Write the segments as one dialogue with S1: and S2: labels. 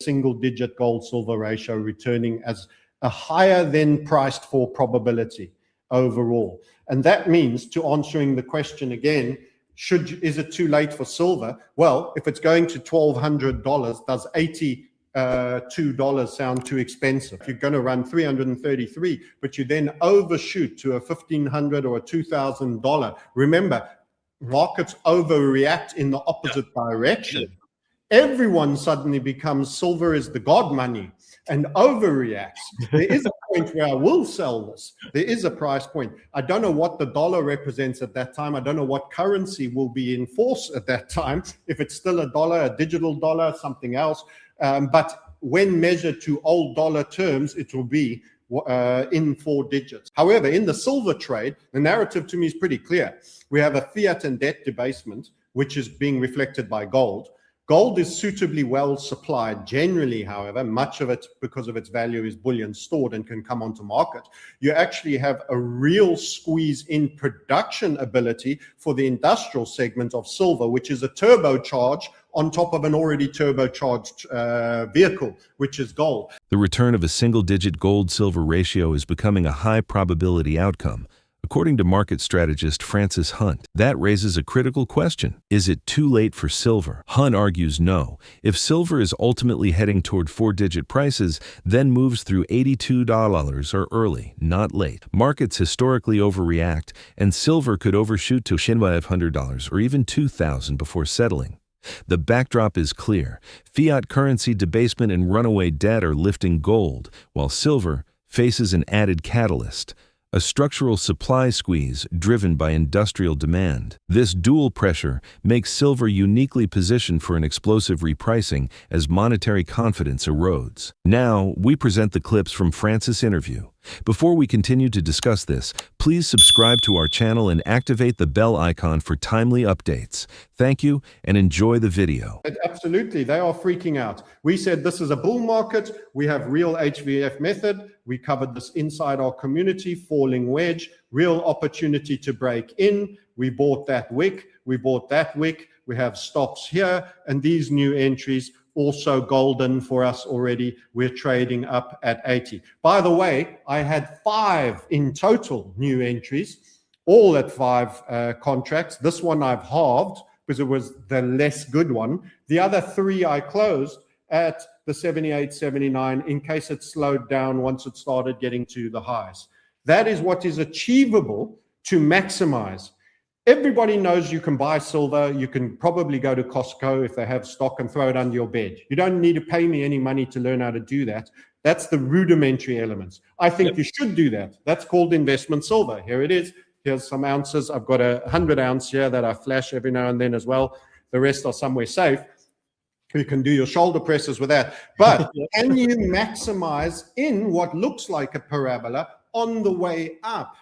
S1: single-digit gold-silver ratio returning as a higher than priced for probability overall. And that means, to answering the question again, is it too late for silver? Well, if it's going to $1,200, does $82 sound too expensive? If you're going to run 333, but you then overshoot to a $1,500 or a $2,000, remember, markets overreact in the opposite direction. Everyone suddenly becomes silver is the god money and overreacts. There is a point where I will sell this. There is a price point. I don't know what the dollar represents at that time. I don't know what currency will be in force at that time. If it's still a dollar, a digital dollar, something else. But when measured to old dollar terms, it will be in 4 digits. However, in the silver trade, the narrative to me is pretty clear. We have a fiat and debt debasement, which is being reflected by gold. Gold is suitably well supplied generally, however, much of it, because of its value, is bullion stored and can come onto market. You actually have a real squeeze in production ability for the industrial segment of silver, which is a turbocharge on top of an already turbocharged vehicle, which is gold.
S2: The return of a single-digit gold-silver ratio is becoming a high-probability outcome, according to market strategist Francis Hunt. That raises a critical question. Is it too late for silver? Hunt argues no. If silver is ultimately heading toward 4-digit prices, then moves through $82 are early, not late. Markets historically overreact, and silver could overshoot to $500 or even $2,000 before settling. The backdrop is clear. Fiat currency debasement and runaway debt are lifting gold, while silver faces an added catalyst: a structural supply squeeze driven by industrial demand. This dual pressure makes silver uniquely positioned for an explosive repricing as monetary confidence erodes. Now, we present the clips from Francis' interview. Before we continue to discuss this, please subscribe to our channel and activate the bell icon for timely updates. Thank you, and enjoy the video.
S1: Absolutely, they are freaking out. We said this is a bull market. We have real HVF method. We covered this inside our community, falling wedge, real opportunity to break in. We bought that wick. We bought that wick. We have stops here, and these new entries also golden for us already. We're trading up at 80. By the way, I had 5 in total new entries, all at 5 contracts. This one I've halved because it was the less good one. The other 3 I closed at the 78, 79 in case it slowed down once it started getting to the highs. That is what is achievable to maximize. Everybody knows you can buy silver. You can probably go to Costco if they have stock and throw it under your bed. You don't need to pay me any money to learn how to do that. That's the rudimentary elements. I think you should do that. That's called investment silver. Here it is. Here's some ounces. I've got a 100 ounce here that I flash every now and then as well. The rest are somewhere safe. You can do your shoulder presses with that. But can you maximize in what looks like a parabola on the way up,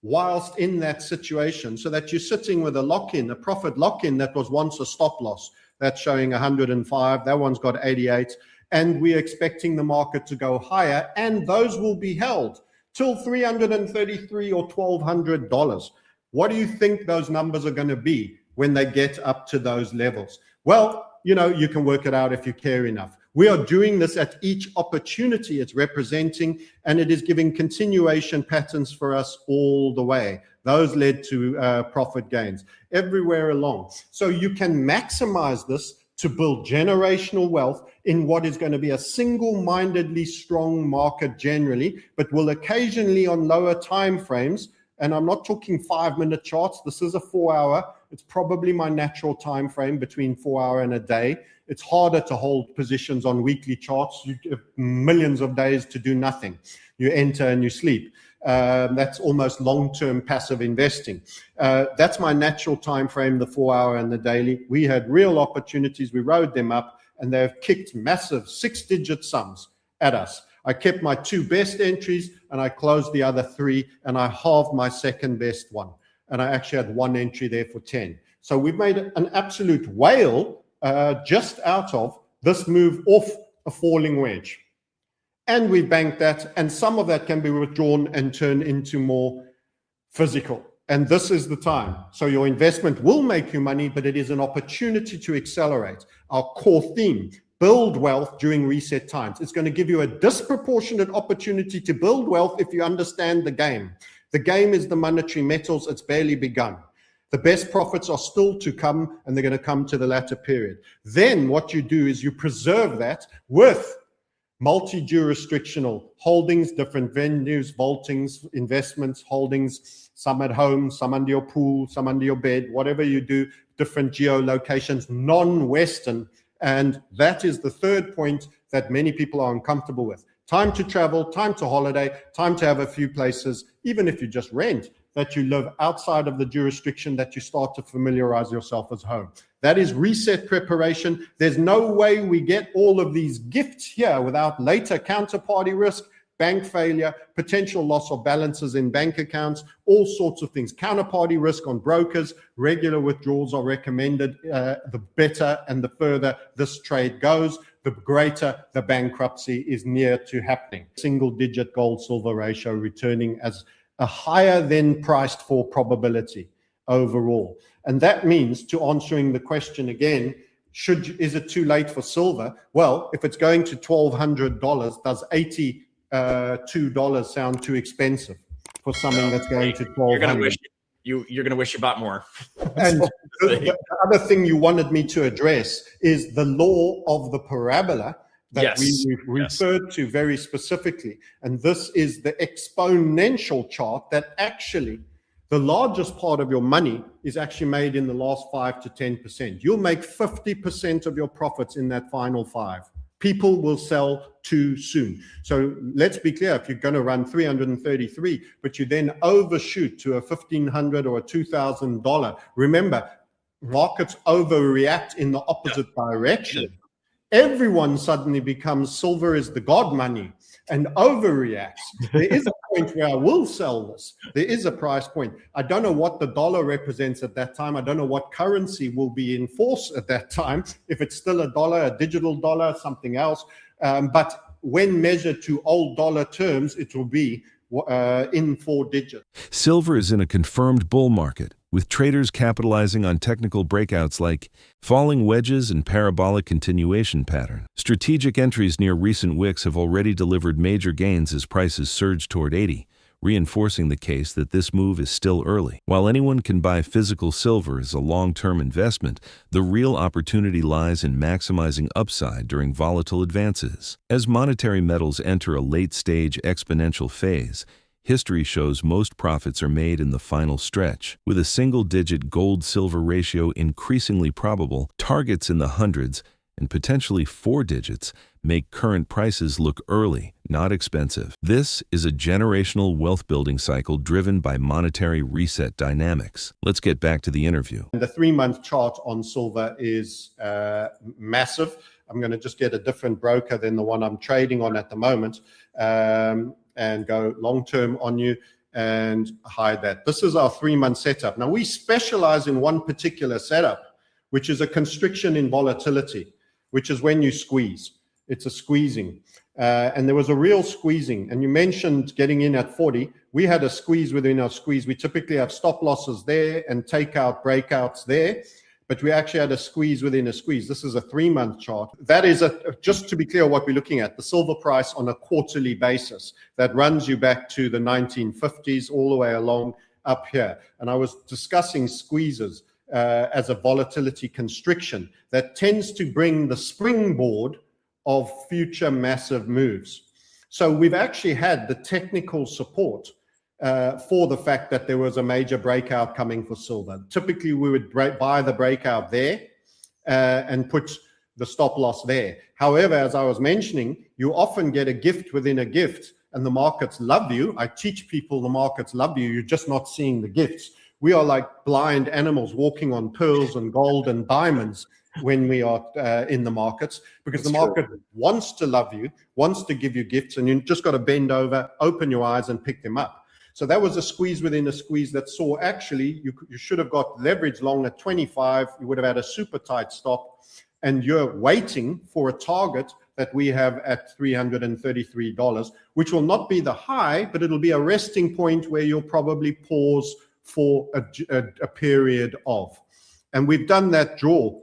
S1: whilst in that situation, so that you're sitting with a lock-in, a profit lock-in that was once a stop loss? That's showing 105. That one's got 88. And we're expecting the market to go higher, and those will be held till $333 or $1,200. What do you think those numbers are going to be when they get up to those levels? Well, you know, you can work it out if you care enough. We are doing this at each opportunity it's representing, and it is giving continuation patterns for us all the way. Those led to profit gains everywhere along. So you can maximize this to build generational wealth in what is going to be a single-mindedly strong market generally, but will occasionally on lower time frames. And I'm not talking 5-minute charts. This is a 4-hour. It's probably my natural time frame between 4 hour and a day. It's harder to hold positions on weekly charts. You have millions of days to do nothing. You enter and you sleep. That's almost long-term passive investing. That's my natural time frame, the 4 hour and the daily. We had real opportunities. We rode them up, and they've kicked massive 6-digit sums at us. I kept my 2 best entries, and I closed the other 3, and I halved my second best one. And I actually had 1 entry there for 10. So we've made an absolute whale just out of this move off a falling wedge. And we banked that, and some of that can be withdrawn and turned into more physical. And this is the time. So your investment will make you money, but it is an opportunity to accelerate. Our core theme, build wealth during reset times. It's going to give you a disproportionate opportunity to build wealth if you understand the game. The game is the monetary metals. It's barely begun. The best profits are still to come, and they're going to come to the latter period. Then what you do is you preserve that with multi-jurisdictional holdings, different venues, vaultings, investments, holdings, some at home, some under your pool, some under your bed, whatever you do, different geolocations, non-Western. And that is the third point that many people are uncomfortable with. Time to travel, time to holiday, time to have a few places, even if you just rent, that you live outside of the jurisdiction that you start to familiarize yourself as home. That is reset preparation. There's no way we get all of these gifts here without later counterparty risk, bank failure, potential loss of balances in bank accounts, all sorts of things. Counterparty risk on brokers, regular withdrawals are recommended. The better and the further this trade goes, the greater the bankruptcy is near to happening. Single-digit gold-silver ratio returning as a higher than priced for probability overall. And that means, to answering the question again, is it too late for silver? Well, if it's going to $1,200, does $82 sound too expensive for something that's going to $1,200?
S3: You're gonna wish you bought more.
S1: And the other thing you wanted me to address is the law of the parabola that we referred to very specifically. And this is the exponential chart that actually the largest part of your money is actually made in the last 5 to 10%. You'll make 50% of your profits in that final 5. People will sell too soon. So let's be clear, if you're going to run 333, but you then overshoot to a $1,500 or a $2,000, remember, markets overreact in the opposite direction. Everyone suddenly becomes silver is the god money and overreacts. There is a point where I will sell this. There is a price point. I don't know what the dollar represents at that time. I don't know what currency will be in force at that time. If it's still a dollar, a digital dollar, something else. But when measured to old dollar terms, it will be in 4 digits.
S2: Silver is in a confirmed bull market, with traders capitalizing on technical breakouts like falling wedges and parabolic continuation pattern. Strategic entries near recent wicks have already delivered major gains as prices surge toward 80, reinforcing the case that this move is still early. While anyone can buy physical silver as a long-term investment, the real opportunity lies in maximizing upside during volatile advances. As monetary metals enter a late-stage exponential phase, history shows most profits are made in the final stretch. With a single-digit gold-silver ratio increasingly probable, targets in the hundreds and potentially 4 digits make current prices look early, not expensive. This is a generational wealth-building cycle driven by monetary reset dynamics. Let's get back to the interview.
S1: The 3-month chart on silver is massive. I'm going to just get a different broker than the one I'm trading on at the moment and go long-term on you and hide that. This is our 3-month setup. Now, we specialize in one particular setup, which is a constriction in volatility, which is when you squeeze. It's a squeezing. And there was a real squeezing. And you mentioned getting in at 40. We had a squeeze within our squeeze. We typically have stop losses there and take out breakouts there. But we actually had a squeeze within a squeeze. This is a 3-month chart. That is, just to be clear what we're looking at, the silver price on a quarterly basis. That runs you back to the 1950s all the way along up here. And I was discussing squeezes as a volatility constriction that tends to bring the springboard of future massive moves. So we've actually had the technical support for the fact that there was a major breakout coming for silver. Typically, we would buy the breakout there and put the stop loss there. However, as I was mentioning, you often get a gift within a gift, and the markets love you. I teach people the markets love you. You're just not seeing the gifts. We are like blind animals walking on pearls and gold and diamonds when we are in the markets, because the market wants to love you, wants to give you gifts, and you just got to bend over, open your eyes, and pick them up. So that was a squeeze within a squeeze that saw actually you should have got leverage long at 25. You would have had a super tight stop, and you're waiting for a target that we have at $333, which will not be the high, but it'll be a resting point where you'll probably pause for a period of. And we've done that draw.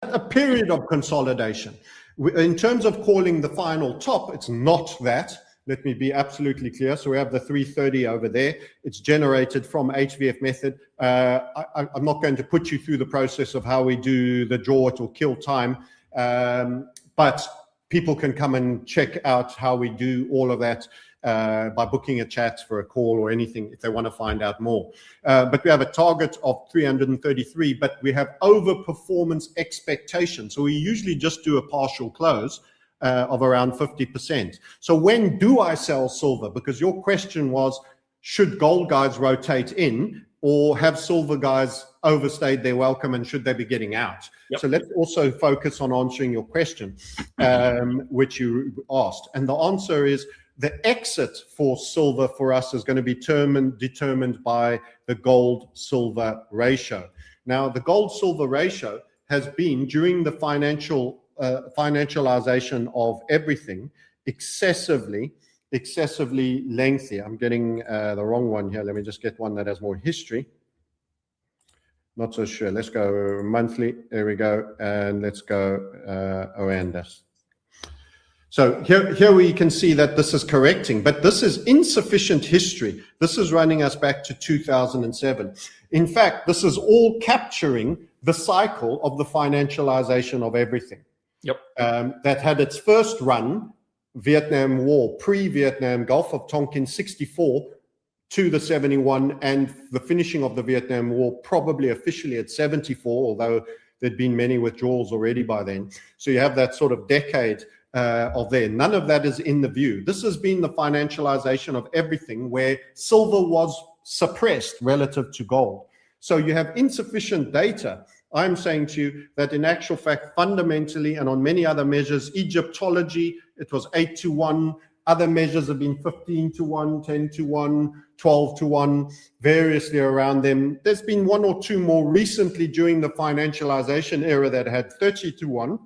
S1: A period of consolidation. In terms of calling the final top, it's not that. Let me be absolutely clear. So we have the 330 over there. It's generated from HVF method. I'm not going to put you through the process of how we do the draw. It will kill time. But people can come and check out how we do all of that by booking a chat for a call or anything if they want to find out more. But we have a target of 333, but we have overperformance expectation. So we usually just do a partial close of around 50%. So when do I sell silver? Because your question was, should gold guys rotate in, or have silver guys overstayed their welcome and should they be getting out? Yep. So let's also focus on answering your question, which you asked. And the answer is the exit for silver for us is going to be determined by the gold-silver ratio. Now, the gold-silver ratio has been, during the financialization of everything, excessively lengthy. I'm getting the wrong one here. Let me just get one that has more history. Not so sure. Let's go monthly. There we go. And let's go Oandas. So here we can see that this is correcting, but this is insufficient history. This is running us back to 2007. In fact, this is all capturing the cycle of the financialization of everything.
S3: Yep.
S1: That had its first run, Vietnam War, pre-Vietnam, Gulf of Tonkin, 64 to the 71, and the finishing of the Vietnam War probably officially at 74, although there'd been many withdrawals already by then. So you have that sort of decade of there. None of that is in the view. This has been the financialization of everything, where silver was suppressed relative to gold. So you have insufficient data. I'm saying to you that in actual fact, fundamentally, and on many other measures, Egyptology, it was 8-1. Other measures have been 15-1, 10-1, 12-1, variously around them. There's been one or two more recently during the financialization era that had 30-1.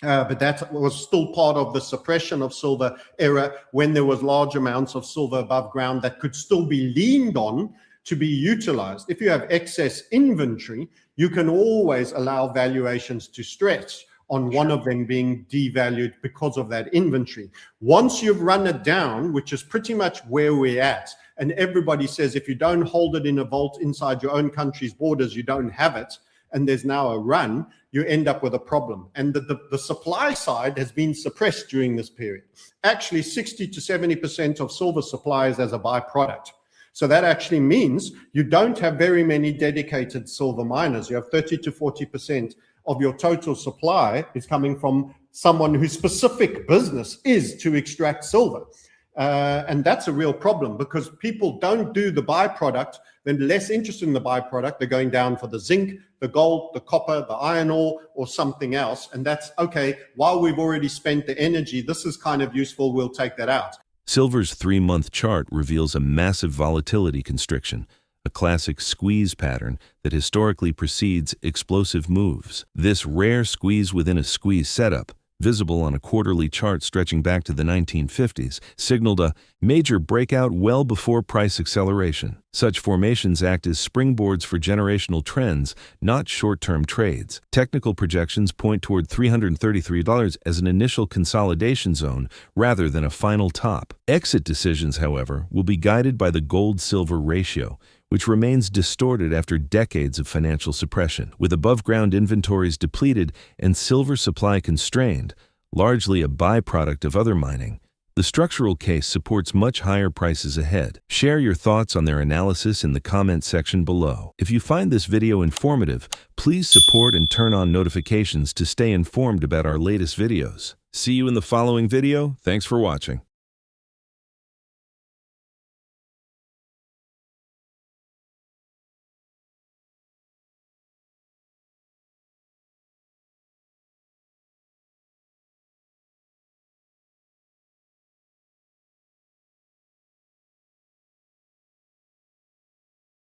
S1: But that was still part of the suppression of silver era, when there was large amounts of silver above ground that could still be leaned on to be utilized. If you have excess inventory, you can always allow valuations to stretch on one of them being devalued because of that inventory. Once you've run it down, which is pretty much where we're at, and everybody says if you don't hold it in a vault inside your own country's borders, you don't have it, and there's now a run, you end up with a problem. And the supply side has been suppressed during this period. Actually, 60 to 70% of silver supply is as a byproduct. So that actually means you don't have very many dedicated silver miners. You have 30 to 40% of your total supply is coming from someone whose specific business is to extract silver. And that's a real problem, because people don't do the byproduct. They're less interested in the byproduct. They're going down for the zinc, the gold, the copper, the iron ore, or something else. And that's okay. While we've already spent the energy, this is kind of useful. We'll take that out.
S2: Silver's 3-month chart reveals a massive volatility constriction, a classic squeeze pattern that historically precedes explosive moves. This rare squeeze within a squeeze setup, visible on a quarterly chart stretching back to the 1950s, signaled a major breakout well before price acceleration. Such formations act as springboards for generational trends, not short-term trades. Technical projections point toward $333 as an initial consolidation zone rather than a final top. Exit decisions, however, will be guided by the gold-silver ratio, which remains distorted after decades of financial suppression. With above-ground inventories depleted and silver supply constrained, largely a byproduct of other mining, the structural case supports much higher prices ahead. Share your thoughts on their analysis in the comment section below. If you find this video informative, please support and turn on notifications to stay informed about our latest videos. See you in the following video. Thanks for watching.